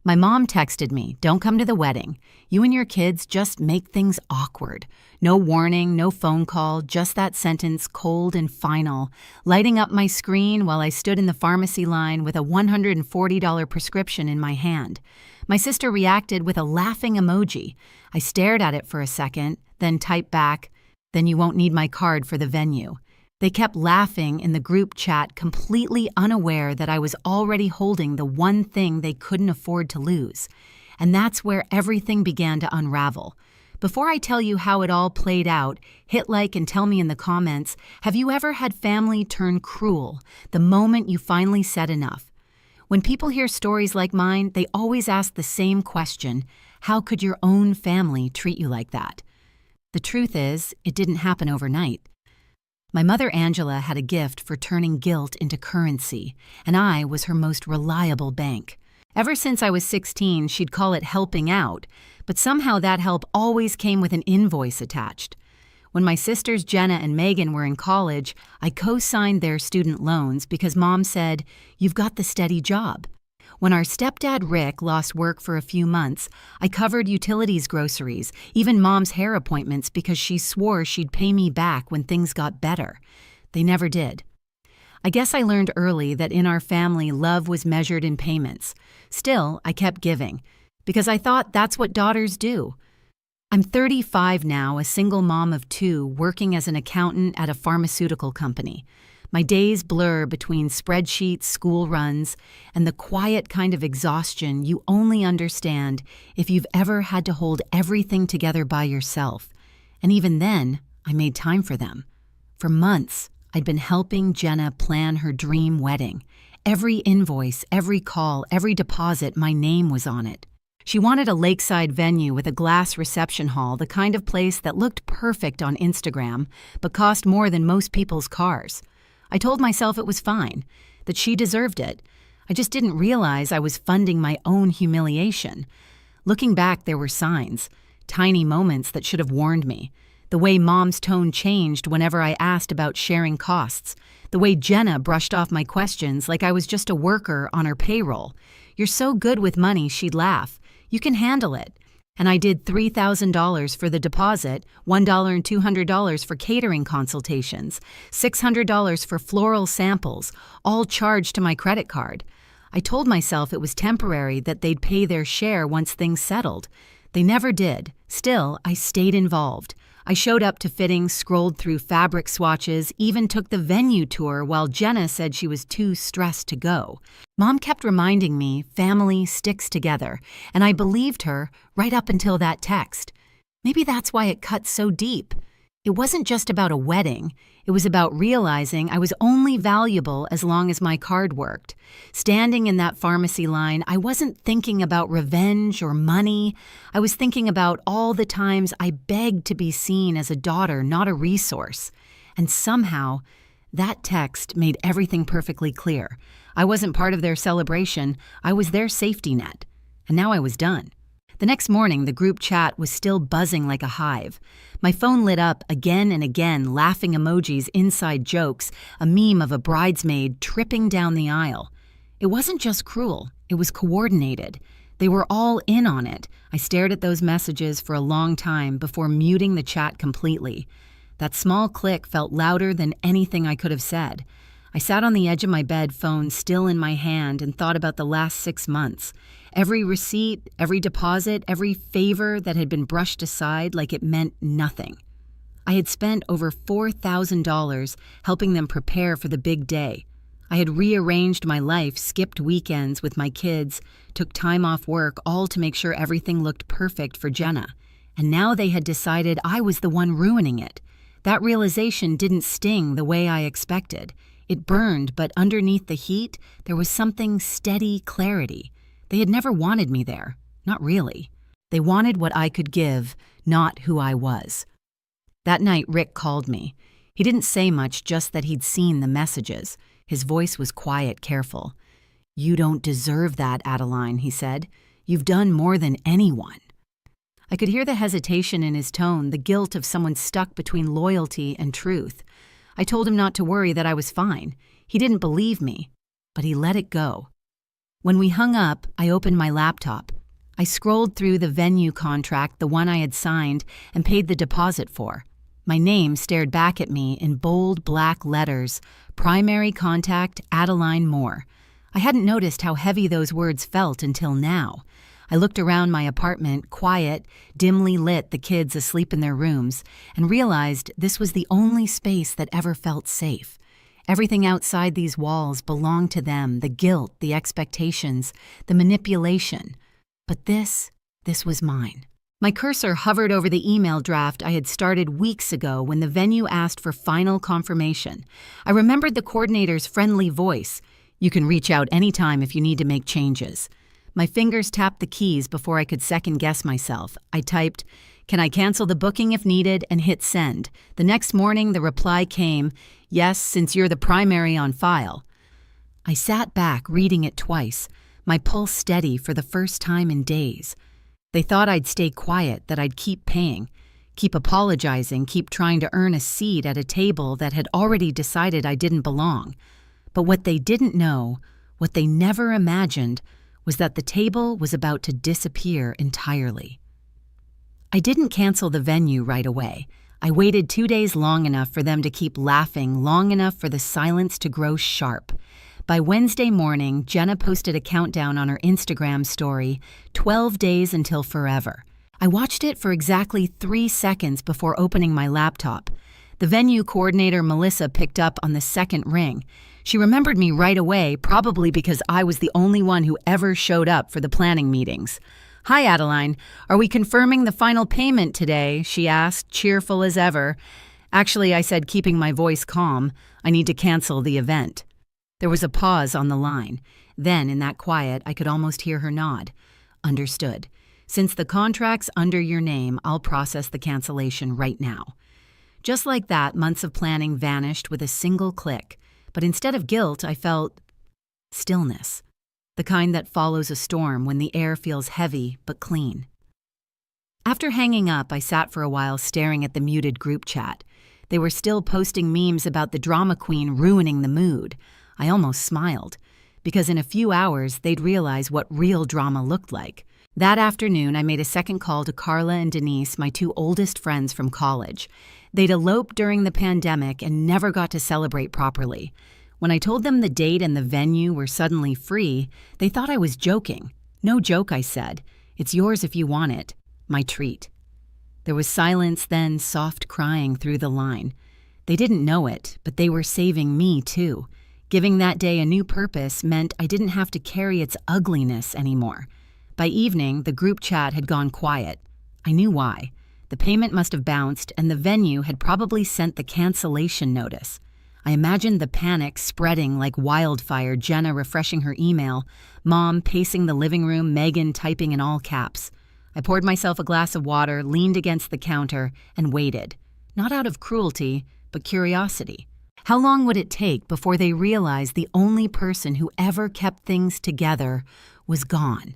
My mom texted me, "Don't come to the wedding. You and your kids just make things awkward." No warning, no phone call, just that sentence, cold and final, lighting up my screen while I stood in the pharmacy line with a $140 prescription in my hand. My sister reacted with a laughing emoji. I stared at it for a second, then typed back, "Then you won't need my card for the venue." They kept laughing in the group chat, completely unaware that I was already holding the one thing they couldn't afford to lose. And that's where everything began to unravel. Before I tell you how it all played out, hit like and tell me in the comments, have you ever had family turn cruel the moment you finally said enough? When people hear stories like mine, they always ask the same question: how could your own family treat you like that? The truth is, it didn't happen overnight. My mother Angela had a gift for turning guilt into currency, and I was her most reliable bank. Ever since I was 16, she'd call it helping out, but somehow that help always came with an invoice attached. When my sisters Jenna and Megan were in college, I co-signed their student loans because Mom said, "You've got the steady job." When our stepdad Rick lost work for a few months, I covered utilities, groceries, even Mom's hair appointments because she swore she'd pay me back when things got better. They never did. I guess I learned early that in our family, love was measured in payments. Still, I kept giving, because I thought that's what daughters do. I'm 35 now, a single mom of two, working as an accountant at a pharmaceutical company. My days blur between spreadsheets, school runs, and the quiet kind of exhaustion you only understand if you've ever had to hold everything together by yourself. And even then, I made time for them. For months, I'd been helping Jenna plan her dream wedding. Every invoice, every call, every deposit, my name was on it. She wanted a lakeside venue with a glass reception hall, the kind of place that looked perfect on Instagram, but cost more than most people's cars. I told myself it was fine, that she deserved it. I just didn't realize I was funding my own humiliation. Looking back, there were signs, tiny moments that should have warned me. The way Mom's tone changed whenever I asked about sharing costs. The way Jenna brushed off my questions like I was just a worker on her payroll. "You're so good with money," she'd laugh. "You can handle it." And I did $3,000 for the deposit, $1 and $200 for catering consultations, $600 for floral samples, all charged to my credit card. I told myself it was temporary, that they'd pay their share once things settled. They never did. Still, I stayed involved. I showed up to fittings, scrolled through fabric swatches, even took the venue tour while Jenna said she was too stressed to go. Mom kept reminding me family sticks together, and I believed her right up until that text. Maybe that's why it cut so deep. It wasn't just about a wedding. It was about realizing I was only valuable as long as my card worked. Standing in that pharmacy line, I wasn't thinking about revenge or money. I was thinking about all the times I begged to be seen as a daughter, not a resource. And somehow, that text made everything perfectly clear. I wasn't part of their celebration. I was their safety net. And now I was done. The next morning, the group chat was still buzzing like a hive. My phone lit up again and again, laughing emojis, inside jokes, a meme of a bridesmaid tripping down the aisle. It wasn't just cruel, it was coordinated. They were all in on it. I stared at those messages for a long time before muting the chat completely. That small click felt louder than anything I could have said. I sat on the edge of my bed, phone still in my hand, and thought about the last 6 months. Every receipt, every deposit, every favor that had been brushed aside like it meant nothing. I had spent over $4,000 helping them prepare for the big day. I had rearranged my life, skipped weekends with my kids, took time off work, all to make sure everything looked perfect for Jenna. And now they had decided I was the one ruining it. That realization didn't sting the way I expected. It burned, but underneath the heat, there was something steady clarity. They had never wanted me there. Not really. They wanted what I could give, not who I was. That night, Rick called me. He didn't say much, just that he'd seen the messages. His voice was quiet, careful. "You don't deserve that, Adeline," he said. "You've done more than anyone." I could hear the hesitation in his tone, the guilt of someone stuck between loyalty and truth. I told him not to worry, that I was fine. He didn't believe me, but he let it go. When we hung up, I opened my laptop. I scrolled through the venue contract, the one I had signed and paid the deposit for. My name stared back at me in bold black letters, Primary Contact Adeline Moore. I hadn't noticed how heavy those words felt until now. I looked around my apartment, quiet, dimly lit, the kids asleep in their rooms, and realized this was the only space that ever felt safe. Everything outside these walls belonged to them, the guilt, the expectations, the manipulation. But this was mine. My cursor hovered over the email draft I had started weeks ago when the venue asked for final confirmation. I remembered the coordinator's friendly voice. "You can reach out anytime if you need to make changes." My fingers tapped the keys before I could second-guess myself. I typed, "Can I cancel the booking if needed?" and hit send. The next morning, the reply came, "Yes, since you're the primary on file." I sat back, reading it twice, my pulse steady for the first time in days. They thought I'd stay quiet, that I'd keep paying, keep apologizing, keep trying to earn a seat at a table that had already decided I didn't belong. But what they didn't know, what they never imagined, was that the table was about to disappear entirely. I didn't cancel the venue right away. I waited 2 days long enough for them to keep laughing, long enough for the silence to grow sharp. By Wednesday morning, Jenna posted a countdown on her Instagram story, 12 days until forever. I watched it for exactly 3 seconds before opening my laptop. The venue coordinator, Melissa, picked up on the second ring. She remembered me right away, probably because I was the only one who ever showed up for the planning meetings. "Hi, Adeline. Are we confirming the final payment today?" she asked, cheerful as ever. "Actually," I said, keeping my voice calm, "I need to cancel the event." There was a pause on the line. Then, in that quiet, I could almost hear her nod. "Understood. Since the contract's under your name, I'll process the cancellation right now." Just like that, months of planning vanished with a single click. But instead of guilt, I felt stillness. The kind that follows a storm when the air feels heavy but clean. After hanging up, I sat for a while staring at the muted group chat. They were still posting memes about the drama queen ruining the mood. I almost smiled, because in a few hours they'd realize what real drama looked like. That afternoon, I made a second call to Carla and Denise, my 2 oldest friends from college. They'd eloped during the pandemic and never got to celebrate properly. When I told them the date and the venue were suddenly free, they thought I was joking. "No joke," I said. "It's yours if you want it. My treat." There was silence, then soft crying through the line. They didn't know it, but they were saving me too. Giving that day a new purpose meant I didn't have to carry its ugliness anymore. By evening, the group chat had gone quiet. I knew why. The payment must have bounced, and the venue had probably sent the cancellation notice. I imagined the panic spreading like wildfire, Jenna refreshing her email, Mom pacing the living room, Megan typing in all caps. I poured myself a glass of water, leaned against the counter, and waited. Not out of cruelty, but curiosity. How long would it take before they realized the only person who ever kept things together was gone?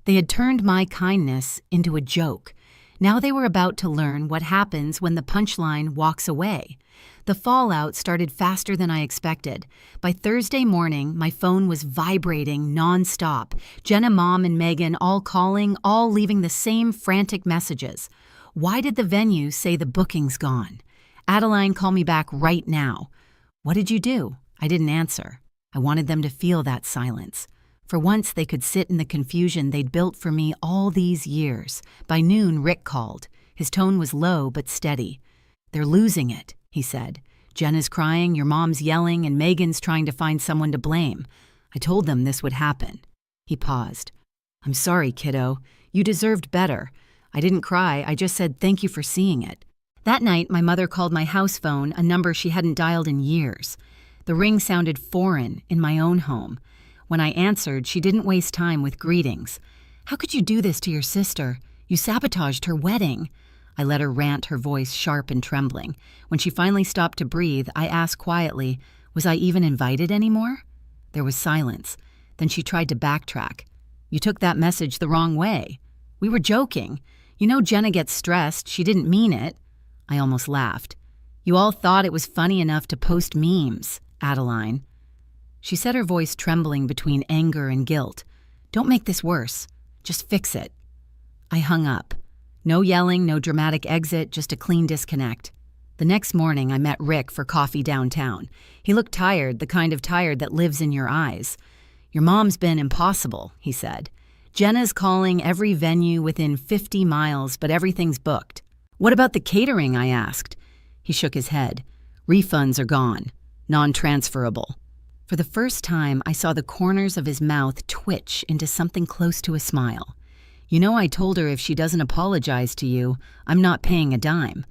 They had turned my kindness into a joke. Now they were about to learn what happens when the punchline walks away. The fallout started faster than I expected. By Thursday morning, my phone was vibrating nonstop. Jenna, Mom, and Megan all calling, all leaving the same frantic messages. Why did the venue say the booking's gone? Adeline, call me back right now. What did you do? I didn't answer. I wanted them to feel that silence. For once, they could sit in the confusion they'd built for me all these years. By noon, Rick called. His tone was low but steady. "They're losing it," he said. "Jenna's crying, your mom's yelling, and Megan's trying to find someone to blame. I told them this would happen." He paused. "I'm sorry, kiddo. You deserved better. I didn't cry, I just said thank you for seeing it." That night, my mother called my house phone, a number she hadn't dialed in years. The ring sounded foreign in my own home. When I answered, she didn't waste time with greetings. "How could you do this to your sister? You sabotaged her wedding." I let her rant, her voice sharp and trembling. When she finally stopped to breathe, I asked quietly, was I even invited anymore? There was silence. Then she tried to backtrack. "You took that message the wrong way. We were joking. You know Jenna gets stressed. She didn't mean it." I almost laughed. "You all thought it was funny enough to post memes, Adeline." She said, her voice trembling between anger and guilt. "Don't make this worse. Just fix it." I hung up. No yelling, no dramatic exit, just a clean disconnect. The next morning, I met Rick for coffee downtown. He looked tired, the kind of tired that lives in your eyes. "Your mom's been impossible," he said. "Jenna's calling every venue within 50 miles, but everything's booked." "What about the catering?" I asked. He shook his head. "Refunds are gone. Non-transferable." For the first time, I saw the corners of his mouth twitch into something close to a smile. "You know, I told her if she doesn't apologize to you, I'm not paying a dime."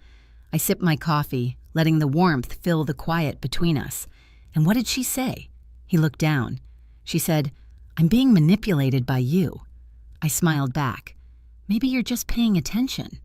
I sipped my coffee, letting the warmth fill the quiet between us. "And what did she say?" He looked down. She said, "I'm being manipulated by you." I smiled back. "Maybe you're just paying attention."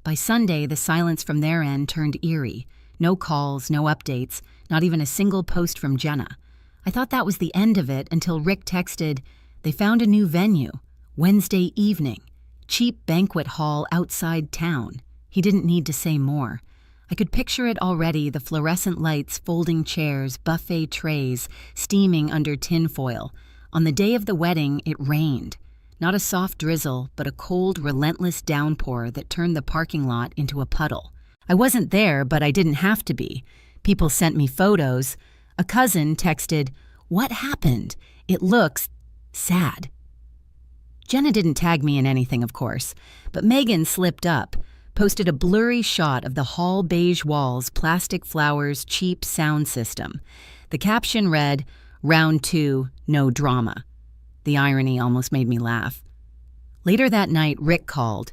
By Sunday, the silence from their end turned eerie. No calls, no updates, not even a single post from Jenna. I thought that was the end of it until Rick texted, "They found a new venue. Wednesday evening. Cheap banquet hall outside town." He didn't need to say more. I could picture it already, the fluorescent lights, folding chairs, buffet trays, steaming under tinfoil. On the day of the wedding, it rained. Not a soft drizzle, but a cold, relentless downpour that turned the parking lot into a puddle. I wasn't there, but I didn't have to be. People sent me photos. A cousin texted, "What happened? It looks sad." Jenna didn't tag me in anything, of course, but Megan slipped up, posted a blurry shot of the hall beige walls, plastic flowers, cheap sound system. The caption read, "Round 2, no drama." The irony almost made me laugh. Later that night, Rick called.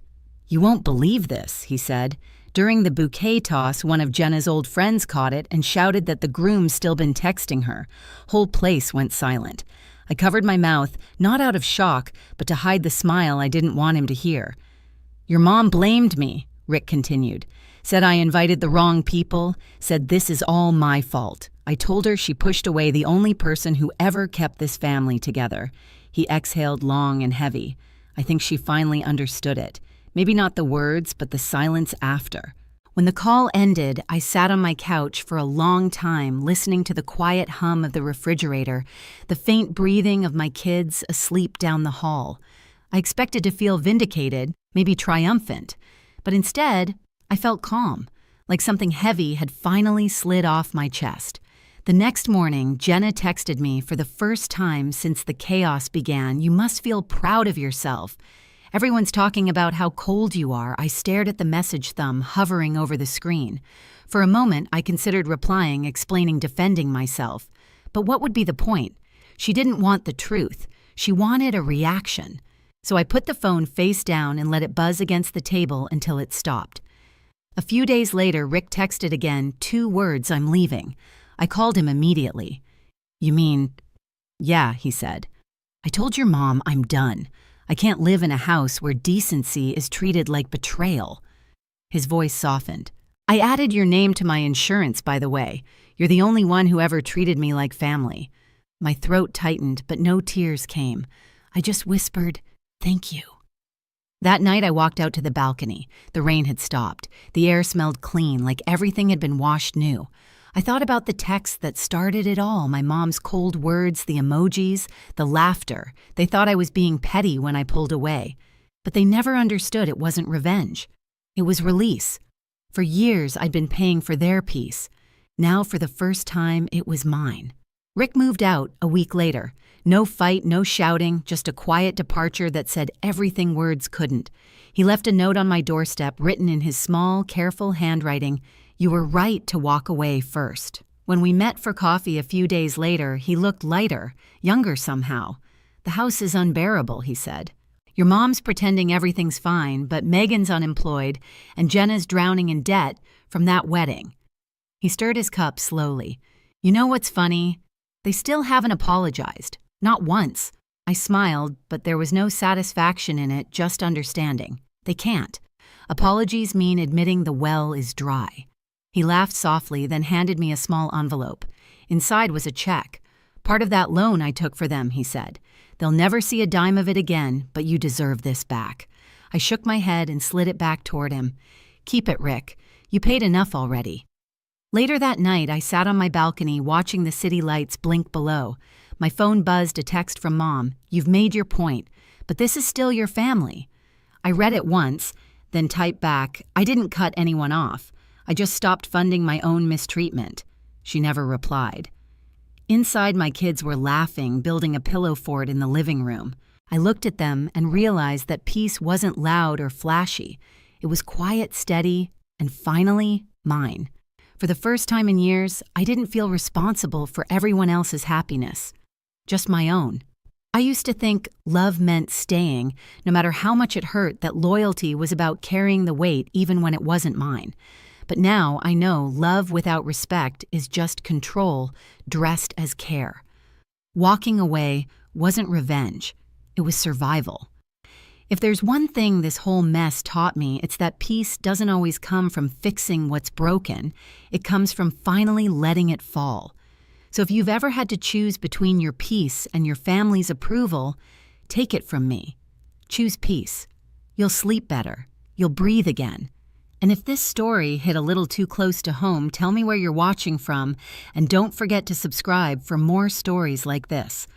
"You won't believe this," he said. During the bouquet toss, one of Jenna's old friends caught it and shouted that the groom's still been texting her. Whole place went silent. I covered my mouth, not out of shock, but to hide the smile I didn't want him to hear. "Your mom blamed me," Rick continued. "Said I invited the wrong people, said this is all my fault. I told her she pushed away the only person who ever kept this family together." He exhaled long and heavy. I think she finally understood it. Maybe not the words, but the silence after. When the call ended, I sat on my couch for a long time, listening to the quiet hum of the refrigerator, the faint breathing of my kids asleep down the hall. I expected to feel vindicated, maybe triumphant, but instead, I felt calm, like something heavy had finally slid off my chest. The next morning, Jenna texted me for the first time since the chaos began, "You must feel proud of yourself." "Everyone's talking about how cold you are." I stared at the message thumb hovering over the screen. For a moment, I considered replying, explaining, defending myself. But what would be the point? She didn't want the truth. She wanted a reaction. So I put the phone face down and let it buzz against the table until it stopped. A few days later, Rick texted again, 2 words, "I'm leaving." I called him immediately. "You mean?" "Yeah," he said. "I told your mom I'm done. I can't live in a house where decency is treated like betrayal." His voice softened. "I added your name to my insurance, by the way. You're the only one who ever treated me like family." My throat tightened, but no tears came. I just whispered, "Thank you." That night I walked out to the balcony. The rain had stopped. The air smelled clean, like everything had been washed new. I thought about the text that started it all, my mom's cold words, the emojis, the laughter. They thought I was being petty when I pulled away. But they never understood it wasn't revenge. It was release. For years I'd been paying for their peace. Now for the first time, it was mine. Rick moved out a week later. No fight, no shouting, just a quiet departure that said everything words couldn't. He left a note on my doorstep written in his small, careful handwriting, "You were right to walk away first." When we met for coffee a few days later, he looked lighter, younger somehow. "The house is unbearable," he said. "Your mom's pretending everything's fine, but Megan's unemployed, and Jenna's drowning in debt from that wedding." He stirred his cup slowly. "You know what's funny? They still haven't apologized. Not once." I smiled, but there was no satisfaction in it, just understanding. They can't. Apologies mean admitting the well is dry. He laughed softly, then handed me a small envelope. Inside was a check. "Part of that loan I took for them," he said. "They'll never see a dime of it again, but you deserve this back." I shook my head and slid it back toward him. "Keep it, Rick. You paid enough already." Later that night, I sat on my balcony watching the city lights blink below. My phone buzzed a text from Mom. "You've made your point, but this is still your family." I read it once, then typed back, "I didn't cut anyone off. I just stopped funding my own mistreatment." She never replied. Inside, my kids were laughing, building a pillow fort in the living room. I looked at them and realized that peace wasn't loud or flashy. It was quiet, steady, and finally, mine. For the first time in years, I didn't feel responsible for everyone else's happiness, just my own. I used to think love meant staying, no matter how much it hurt, that loyalty was about carrying the weight even when it wasn't mine. But now I know love without respect is just control dressed as care. Walking away wasn't revenge, it was survival. If there's one thing this whole mess taught me, it's that peace doesn't always come from fixing what's broken. It comes from finally letting it fall. So if you've ever had to choose between your peace and your family's approval, take it from me. Choose peace. You'll sleep better. You'll breathe again. And if this story hit a little too close to home, tell me where you're watching from, and don't forget to subscribe for more stories like this.